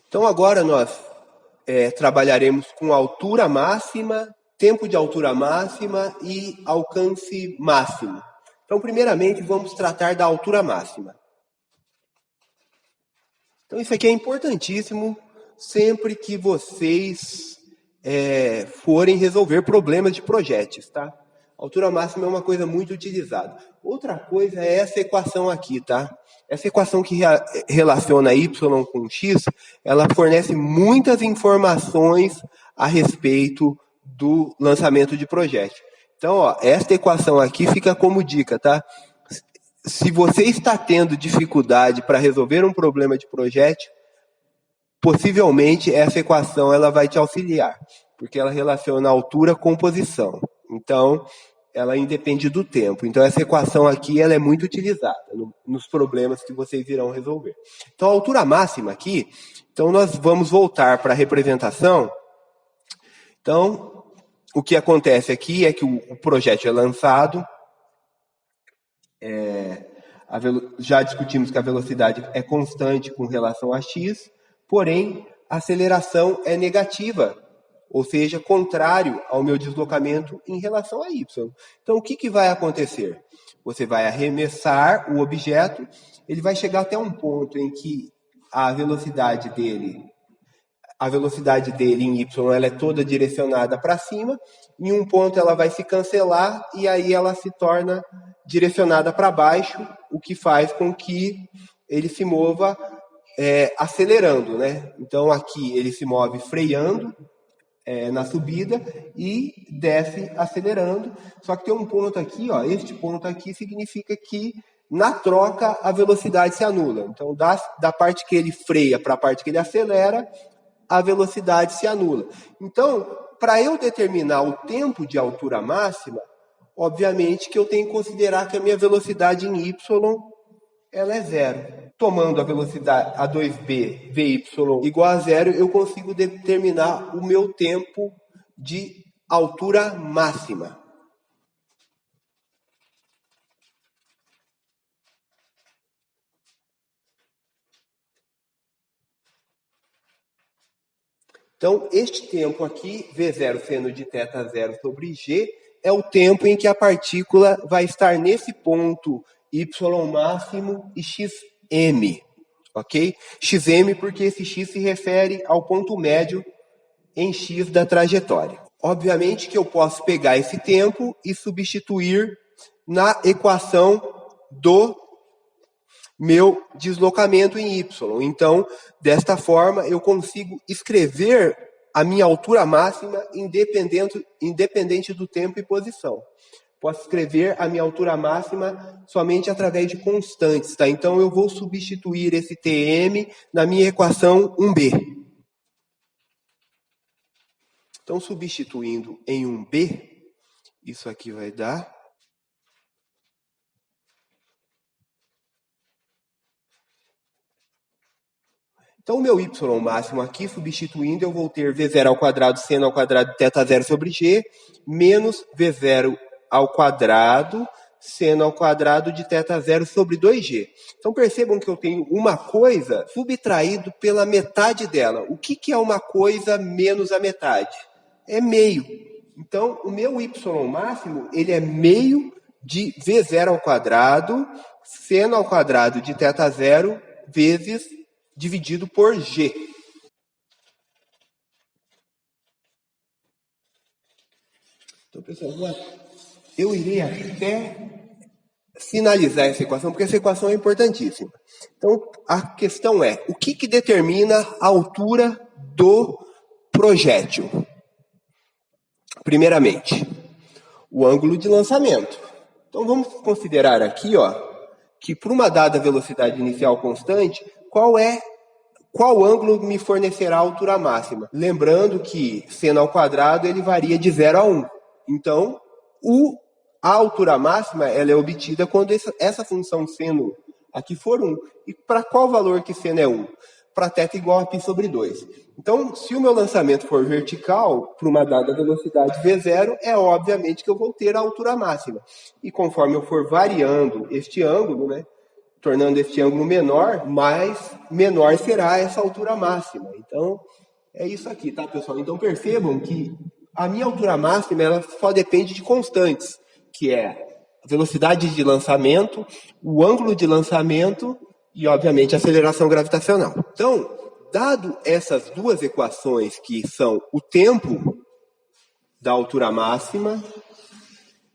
Então agora nós trabalharemos com altura máxima, tempo de altura máxima e alcance máximo. Então, primeiramente, vamos tratar da altura máxima. Então, isso aqui é importantíssimo sempre que vocês forem resolver problemas de projéteis, tá? Altura máxima é uma coisa muito utilizada. Outra coisa é essa equação aqui, tá? Essa equação que relaciona y com x, ela fornece muitas informações a respeito do lançamento de projétil. Então, ó, esta equação aqui fica como dica, tá? Se você está tendo dificuldade para resolver um problema de projétil, possivelmente essa equação ela vai te auxiliar, porque ela relaciona altura com posição. Então, ela independe do tempo. Então, essa equação aqui ela é muito utilizada nos problemas que vocês irão resolver. Então, a altura máxima aqui, então nós vamos voltar para a representação. Então, o que acontece aqui é que o projétil é lançado, já discutimos que a velocidade é constante com relação a x, porém, a aceleração é negativa, ou seja, contrário ao meu deslocamento em relação a y. Então, o que vai acontecer? Você vai arremessar o objeto, ele vai chegar até um ponto em que a velocidade dele em y ela é toda direcionada para cima, em um ponto ela vai se cancelar e aí ela se torna direcionada para baixo, o que faz com que ele se mova acelerando, né? Então aqui ele se move freando na subida e desce acelerando, só que tem um ponto aqui, ó, este ponto aqui significa que na troca a velocidade se anula. Então da parte que ele freia para a parte que ele acelera, a velocidade se anula. Então, para eu determinar o tempo de altura máxima, obviamente que eu tenho que considerar que a minha velocidade em y ela é zero. Tomando a velocidade A2b vy igual a zero, eu consigo determinar o meu tempo de altura máxima. Então, este tempo aqui, V0 sendo de θ0 sobre G, é o tempo em que a partícula vai estar nesse ponto y máximo e xm, ok? Xm porque esse x se refere ao ponto médio em x da trajetória. Obviamente que eu posso pegar esse tempo e substituir na equação do meu deslocamento em y. Então, desta forma, eu consigo escrever a minha altura máxima independente do tempo e posição. Posso escrever a minha altura máxima somente através de constantes, tá? Então, eu vou substituir esse Tm na minha equação 1b. Então, substituindo em 1b, isso aqui vai dar... Então, o meu y máximo aqui, substituindo, eu vou ter v0 ao quadrado seno ao quadrado de θ0 sobre g, menos v0 ao quadrado seno ao quadrado de θ0 sobre 2g. Então, percebam que eu tenho uma coisa subtraído pela metade dela. O que é uma coisa menos a metade? É meio. Então, o meu y máximo, ele é meio de v0 ao quadrado seno ao quadrado de θ0 vezes dividido por g. Então, pessoal, eu irei até finalizar essa equação, porque essa equação é importantíssima. Então, a questão é, o que determina a altura do projétil? Primeiramente, o ângulo de lançamento. Então, vamos considerar aqui, ó, que por uma dada velocidade inicial constante, qual ângulo me fornecerá a altura máxima? Lembrando que seno ao quadrado ele varia de 0 a 1. Então, a altura máxima ela é obtida quando essa função seno aqui for 1. E para qual valor que seno é 1? Para θ igual a π sobre 2. Então, se o meu lançamento for vertical, para uma dada velocidade V0, é obviamente que eu vou ter a altura máxima. E conforme eu for variando este ângulo, né, tornando este ângulo menor, mais menor será essa altura máxima. Então, é isso aqui, tá, pessoal? Então, percebam que a minha altura máxima ela só depende de constantes, que é a velocidade de lançamento, o ângulo de lançamento e, obviamente, a aceleração gravitacional. Então, dado essas duas equações, que são o tempo da altura máxima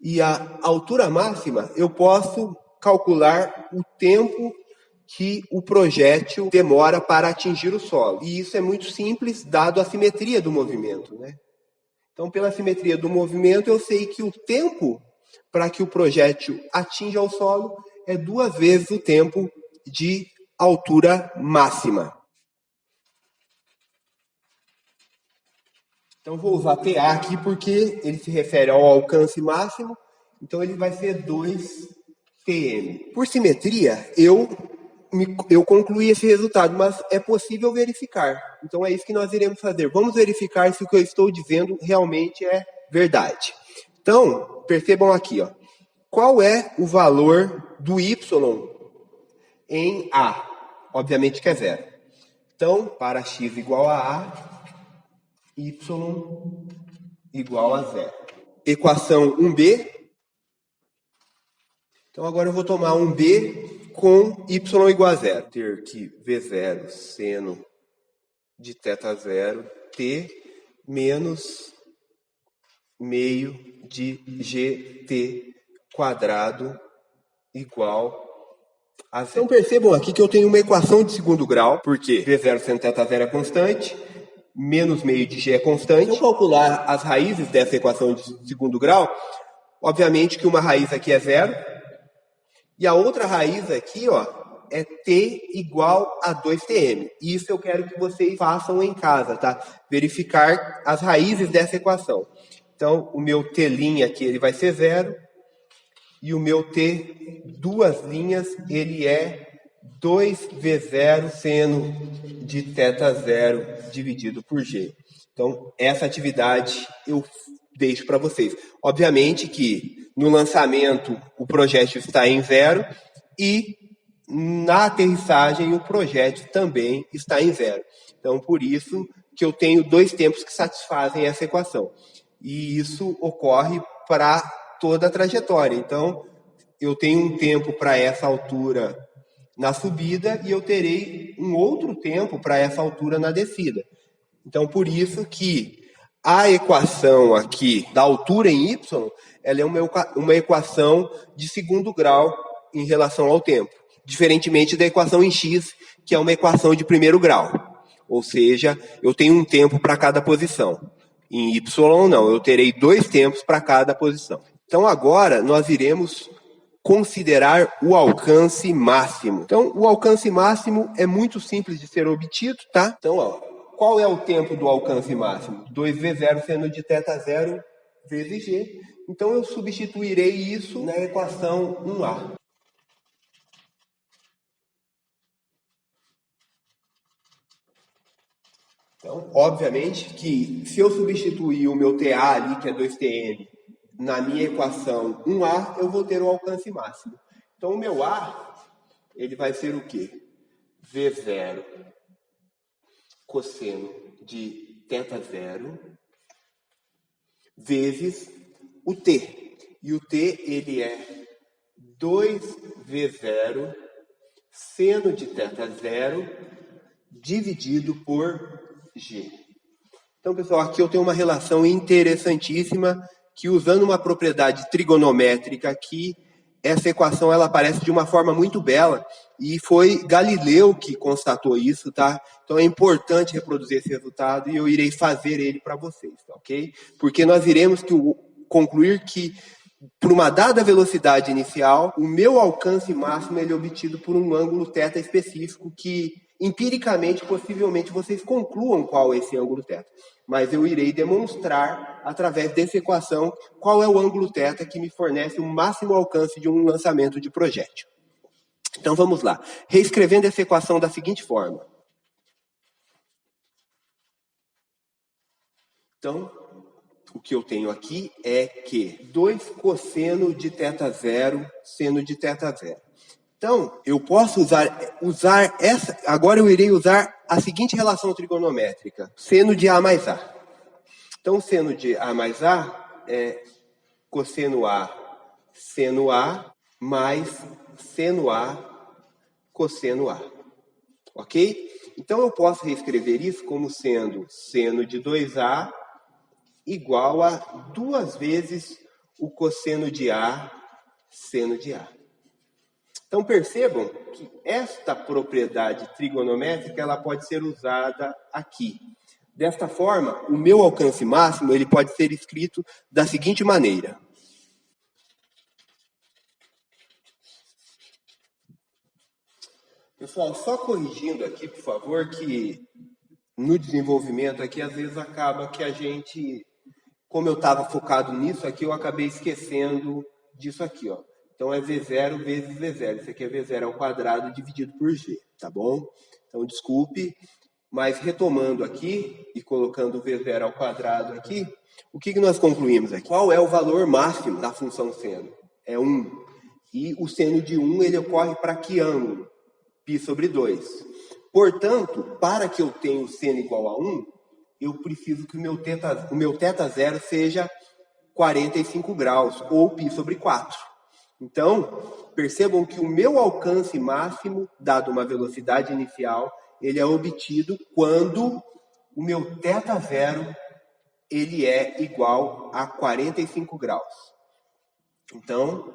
e a altura máxima, eu posso calcular o tempo que o projétil demora para atingir o solo. E isso é muito simples, dado a simetria do movimento, né? Então, pela simetria do movimento, eu sei que o tempo para que o projétil atinja o solo é 2 vezes o tempo de altura máxima. Então, vou usar TA aqui porque ele se refere ao alcance máximo, então ele vai ser 2 TM. Por simetria, eu concluí esse resultado, mas é possível verificar. Então, é isso que nós iremos fazer. Vamos verificar se o que eu estou dizendo realmente é verdade. Então, percebam aqui, ó. Qual é o valor do Y em A? Obviamente que é 0. Então, para x igual a A, y igual a 0. Equação 1b. Então, agora eu vou tomar 1b com y igual a 0. Ter que V0 seno de θ0 t menos meio de gt quadrado igual a 0. Então, percebam aqui que eu tenho uma equação de segundo grau, porque V0 seno θ0 é constante, menos meio de g é constante. Se eu calcular as raízes dessa equação de segundo grau, obviamente que uma raiz aqui é 0, e a outra raiz aqui, ó, é t igual a 2tm. Isso eu quero que vocês façam em casa, tá? Verificar as raízes dessa equação. Então, o meu t' aqui, ele vai ser 0, e o meu t, duas linhas, ele é 2v0 seno de θ0 dividido por g. Então, essa atividade eu deixo para vocês. Obviamente que no lançamento o projétil está em 0 e na aterrissagem o projétil também está em 0. Então, por isso que eu tenho 2 tempos que satisfazem essa equação. E isso ocorre para toda a trajetória. Então, eu tenho um tempo para essa altura na subida e eu terei um outro tempo para essa altura na descida. Então, por isso que a equação aqui da altura em y, ela é uma equação de segundo grau em relação ao tempo, diferentemente da equação em x, que é uma equação de primeiro grau. Ou seja, eu tenho um tempo para cada posição. Em y, não, eu terei 2 tempos para cada posição. Então, agora, nós iremos considerar o alcance máximo. Então, o alcance máximo é muito simples de ser obtido, tá? Então, ó, qual é o tempo do alcance máximo? 2v0 seno de θ0 vezes g. Então, eu substituirei isso na equação 1a. Então, obviamente que se eu substituir o meu TA ali, que é 2tm, na minha equação 1A, eu vou ter o alcance máximo. Então, o meu A, ele vai ser o quê? V0 cosseno de θ0 vezes o T. E o T, ele é 2V0 seno de θ0 dividido por G. Então, pessoal, aqui eu tenho uma relação interessantíssima que, usando uma propriedade trigonométrica aqui, essa equação ela aparece de uma forma muito bela e foi Galileu que constatou isso, tá? Então é importante reproduzir esse resultado e eu irei fazer ele para vocês, tá, ok? Porque nós iremos concluir que, por uma dada velocidade inicial, o meu alcance máximo ele é obtido por um ângulo θ específico que, empiricamente, possivelmente, vocês concluam qual é esse ângulo θ. Mas eu irei demonstrar, através dessa equação, qual é o ângulo θ que me fornece o máximo alcance de um lançamento de projétil. Então, vamos lá. Reescrevendo essa equação da seguinte forma. Então, o que eu tenho aqui é que 2 cosseno de θ0 seno de θ0. Então, eu posso usar essa... Agora eu irei usar a seguinte relação trigonométrica. Seno de A mais A. Então, seno de A mais A é cosseno A seno A mais seno A cosseno A. Ok? Então, eu posso reescrever isso como sendo seno de 2A igual a 2 vezes o cosseno de A seno de A. Então, percebam que esta propriedade trigonométrica ela pode ser usada aqui. Desta forma, o meu alcance máximo ele pode ser escrito da seguinte maneira. Pessoal, só corrigindo aqui, por favor, que no desenvolvimento aqui, às vezes acaba que a gente, como eu estava focado nisso aqui, eu acabei esquecendo disso aqui, ó. Então, é V0 vezes V0. Isso aqui é V0 ao quadrado dividido por G, tá bom? Então, desculpe, mas retomando aqui e colocando o V0 ao quadrado aqui, o que nós concluímos aqui? Qual é o valor máximo da função seno? É 1. E o seno de 1, ele ocorre para que ângulo? Π sobre 2. Portanto, para que eu tenha o seno igual a 1, eu preciso que o meu θ zero seja 45 graus, ou π sobre 4. Então, percebam que o meu alcance máximo, dado uma velocidade inicial, ele é obtido quando o meu θ zero ele é igual a 45 graus. Então,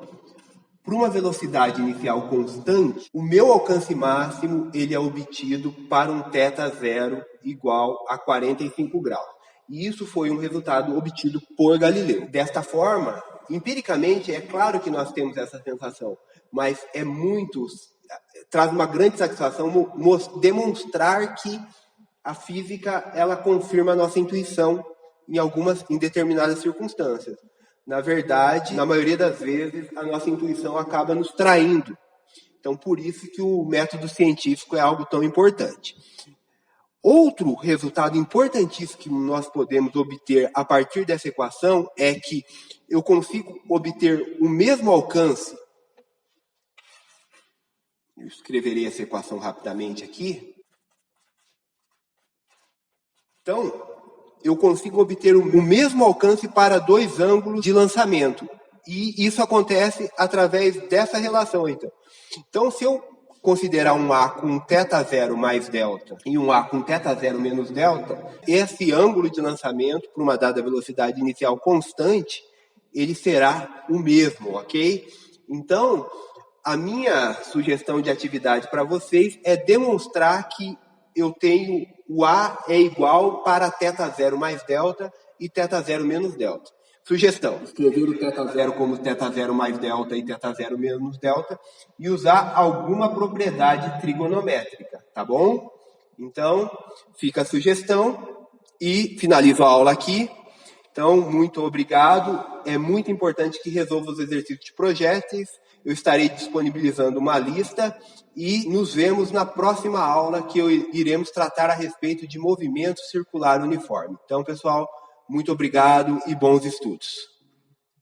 para uma velocidade inicial constante, o meu alcance máximo ele é obtido para um θ zero igual a 45 graus. E isso foi um resultado obtido por Galileu. Desta forma, empiricamente, é claro que nós temos essa sensação, mas traz uma grande satisfação demonstrar que a física ela confirma a nossa intuição em determinadas circunstâncias. Na verdade, na maioria das vezes, a nossa intuição acaba nos traindo. Então, por isso que o método científico é algo tão importante. Outro resultado importantíssimo que nós podemos obter a partir dessa equação é que eu consigo obter o mesmo alcance. Eu escreverei essa equação rapidamente aqui. Então, eu consigo obter o mesmo alcance para 2 ângulos de lançamento. E isso acontece através dessa relação, então. Então, se eu considerar um A com θ zero mais delta e um A com θ zero menos delta, esse ângulo de lançamento, por uma dada velocidade inicial constante, ele será o mesmo, ok? Então, a minha sugestão de atividade para vocês é demonstrar que eu tenho o A é igual para θ zero mais delta e θ zero menos delta. Sugestão, escrever o θ zero como θ zero mais delta e θ zero menos delta e usar alguma propriedade trigonométrica, tá bom? Então, fica a sugestão e finalizo a aula aqui. Então, muito obrigado. É muito importante que resolva os exercícios de projéteis. Eu estarei disponibilizando uma lista e nos vemos na próxima aula que iremos tratar a respeito de movimento circular uniforme. Então, pessoal, muito obrigado e bons estudos.